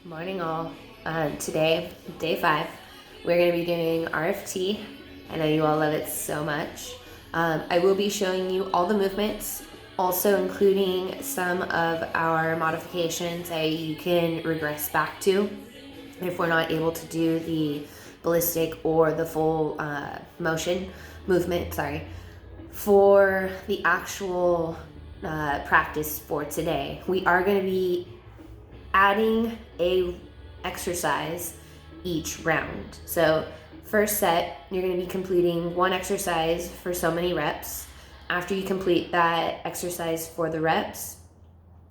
Morning all. Today, day 5, we're going to be doing RFT. I know you all love it so much. I will be showing you all the movements, also including some of our modifications that you can regress back to if we're not able to do the ballistic or the full movement, for the actual practice for today. We are going to be adding a exercise each round. So first set, you're going to be completing one exercise for so many reps. After you complete that exercise for the reps,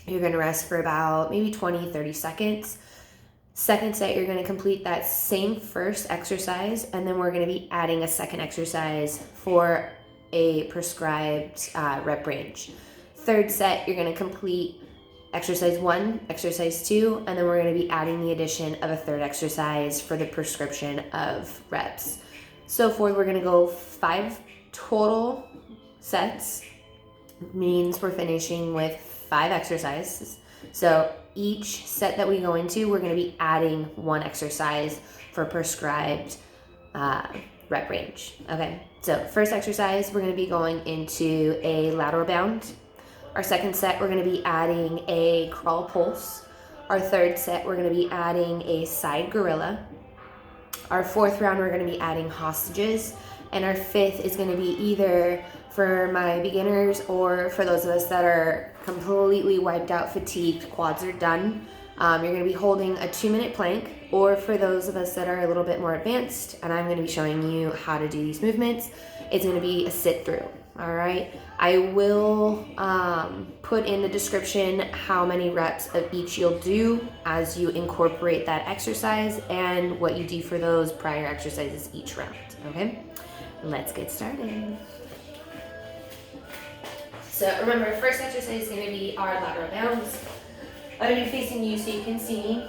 you're going to rest for about maybe 20-30 seconds. Second set, you're going to complete that same first exercise, and then we're going to be adding a second exercise for a prescribed rep range. Third set, you're going to complete exercise 1, exercise 2, and then we're going to be adding the addition of a third exercise for the prescription of reps. So forth, we're going to go 5 total sets, means we're finishing with 5 exercises. So each set that we go into, we're going to be adding 1 exercise for prescribed rep range. Okay, so first exercise, we're going to be going into a lateral bound. Our second set, we're going to be adding a crawl pulse. Our third set, we're going to be adding a side gorilla. Our fourth round, we're going to be adding hostages. And our fifth is going to be either for my beginners or for those of us that are completely wiped out, fatigued, quads are done. You're going to be holding a 2-minute plank, or for those of us that are a little bit more advanced, and I'm going to be showing you how to do these movements, it's going to be a sit-through. All right, I will put in the description how many reps of each you'll do as you incorporate that exercise and what you do for those prior exercises each round. Okay, let's get started. So remember, first exercise is going to be our lateral bounds. I'm going to be facing you so you can see me.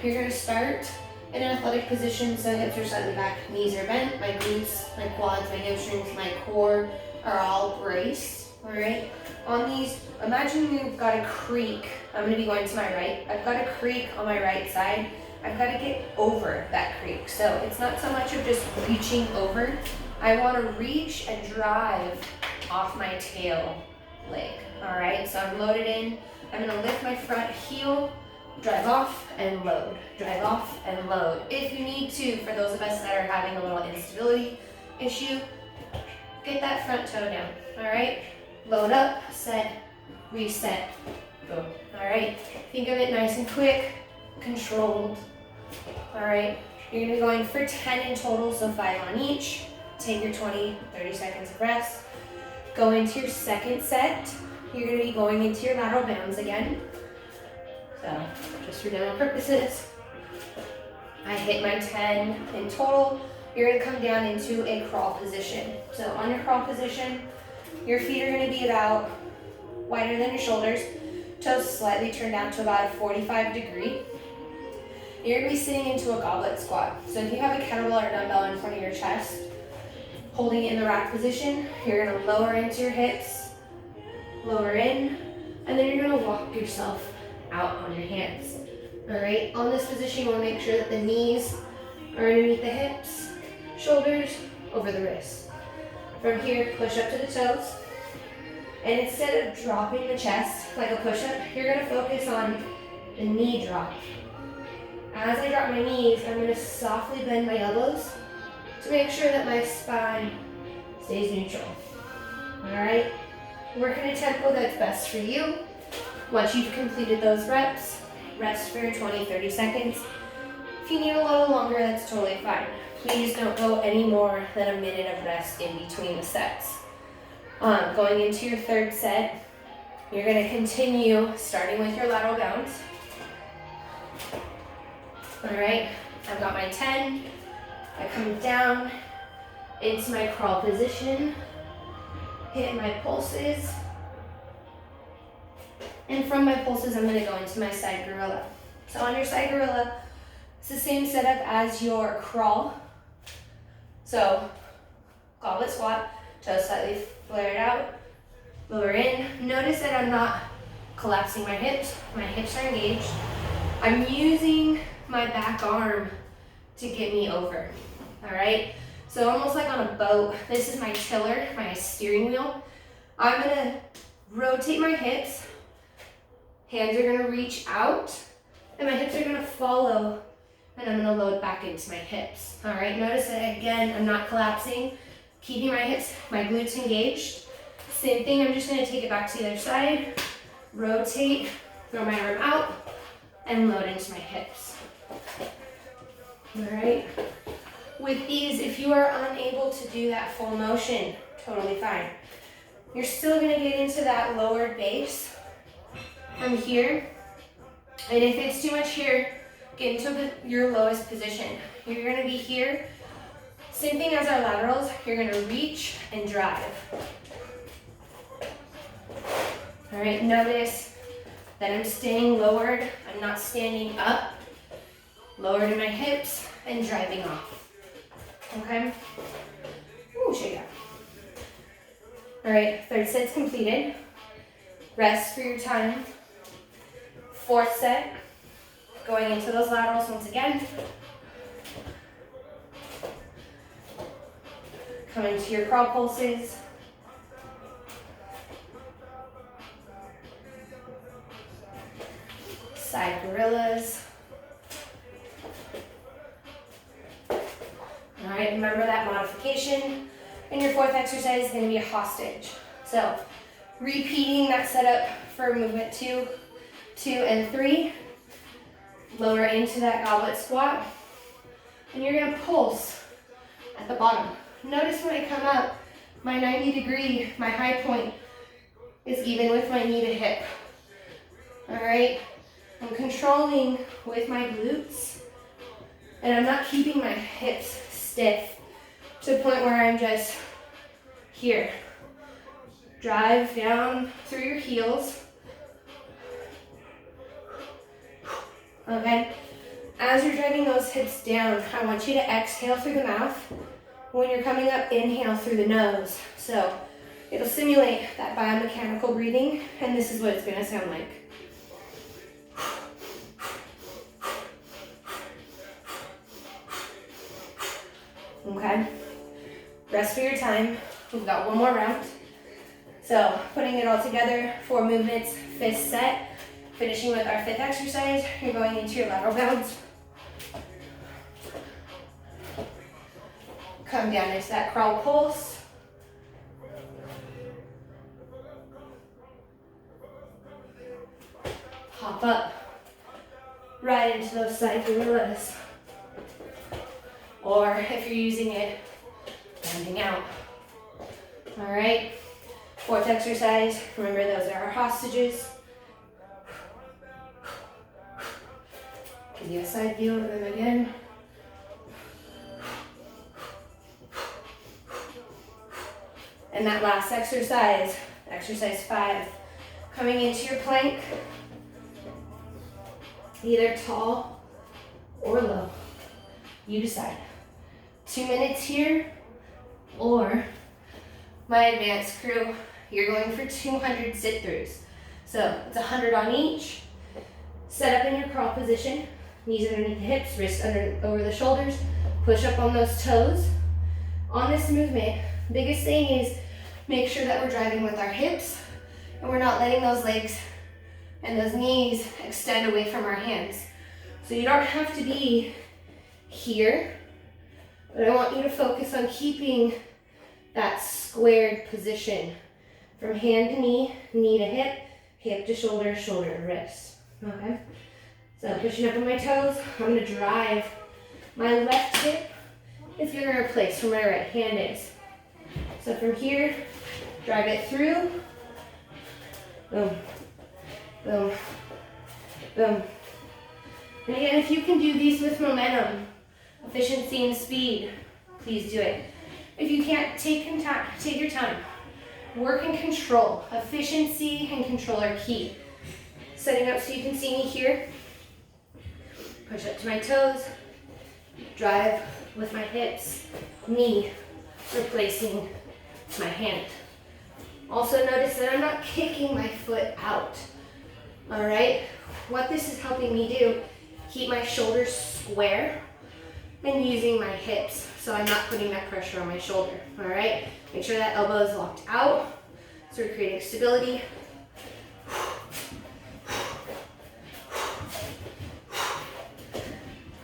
You're going to start in an athletic position, so hips are slightly back, knees are bent, my glutes, my quads, my hamstrings, my core are all braced. All right. On these, imagine you've got a creek. I'm going to be going to my right. I've got a creek on my right side. I've got to get over that creek. So it's not so much of just reaching over. I want to reach and drive off my tail leg. All right. So I'm loaded in. I'm going to lift my front heel, drive off and load, drive off and load. If you need to, for those of us that are having a little instability issue, get that front toe down. All right. Load up, set, reset, boom. All right. Think of it nice and quick, controlled. All right. You're going to be going for 10 in total, so 5 on each. Take your 20-30 seconds of rest. Go into your second set. You're going to be going into your lateral bounds again. So just for demo purposes, I hit my 10 in total. You're going to come down into a crawl position. So on your crawl position, your feet are going to be about wider than your shoulders, toes slightly turned out to about a 45 degree. You're going to be sitting into a goblet squat. So if you have a kettlebell or dumbbell in front of your chest, holding it in the rack position, you're going to lower into your hips, lower in, and then you're going to walk yourself out on your hands. All right, on this position, you want to make sure that the knees are underneath the hips, shoulders over the wrists. From here, push up to the toes, and instead of dropping the chest like a push-up, you're going to focus on the knee drop. As I drop my knees, I'm going to softly bend my elbows to make sure that my spine stays neutral. All right, work in a tempo that's best for you. Once you've completed those reps, rest for 20-30 seconds. If you need a little longer, that's totally fine. Please don't go any more than a minute of rest in between the sets. Going into your third set, you're going to continue starting with your lateral bounds. All right, I've got my 10. I come down into my crawl position, hit my pulses, and from my pulses, I'm going to go into my side gorilla. So on your side gorilla, it's the same setup as your crawl. So goblet squat, toes slightly flared out, lower in. Notice that I'm not collapsing my hips are engaged. I'm using my back arm to get me over, all right? So almost like on a boat, this is my tiller, my steering wheel. I'm gonna rotate my hips, hands are gonna reach out, and my hips are gonna follow, and I'm gonna load back into my hips, all right? Notice that again, I'm not collapsing, keeping my hips, my glutes engaged. Same thing, I'm just gonna take it back to the other side, rotate, throw my arm out, and load into my hips. All right? With these, if you are unable to do that full motion, totally fine. You're still gonna get into that lowered base from here. And if it's too much here, get into your lowest position. You're gonna be here. Same thing as our laterals, you're gonna reach and drive. All right, notice that I'm staying lowered. I'm not standing up. Lowered in my hips and driving off. Okay? Ooh, shake out. All right, third set's completed. Rest for your time. Fourth set, going into those laterals once again. Come into your crawl pulses. Side gorillas. All right, remember that modification. And your fourth exercise is going to be a hostage. So repeating that setup for movement 2, 2, and 3. Lower into that goblet squat. And you're going to pulse at the bottom. Notice when I come up, my 90-degree, my high point, is even with my knee to hip. All right? I'm controlling with my glutes. And I'm not keeping my hips stiff to the point where I'm just here. Drive down through your heels. Okay? As you're driving those hips down, I want you to exhale through the mouth. When you're coming up, inhale through the nose. So it'll simulate that biomechanical breathing, and this is what it's gonna sound like. Okay? Rest for your time. We've got one more round. So putting it all together, 4 movements, 5th set. Finishing with our 5th exercise, you're going into your lateral bounds. Come down into that crawl pulse. Hop up. Right into those side gorillas. Or if you're using it, bending out. All right. 4th exercise, remember those are our hostages. Give you a side view of them again. And that last exercise, exercise 5, coming into your plank, either tall or low, you decide. 2 minutes here, or my advanced crew, you're going for 200 sit-throughs. So it's 100 on each. Set up in your crawl position, knees underneath the hips, wrists over the shoulders, push up on those toes. On this movement, biggest thing is make sure that we're driving with our hips and we're not letting those legs and those knees extend away from our hands. So you don't have to be here, but I want you to focus on keeping that squared position from hand to knee, knee to hip, hip to shoulder, shoulder to wrist. Okay? So pushing up on my toes, I'm gonna drive my left hip is gonna replace where my right hand is. So from here, drive it through. Boom, boom, boom. And again, if you can do these with momentum, efficiency and speed, please do it. If you can't, take your time. Work and control. Efficiency and control are key. Setting up so you can see me here. Push up to my toes. Drive with my hips. Knee replacing my hand. Also notice that I'm not kicking my foot out. All right? What this is helping me do keep my shoulders square and using my hips so I'm not putting that pressure on my shoulder, all right? Make sure that elbow is locked out so we're creating stability.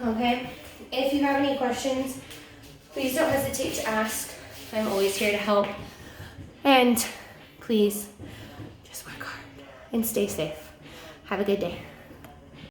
Okay, if you have any questions, please don't hesitate to ask. I'm always here to help. And please just work hard and stay safe. Have a good day.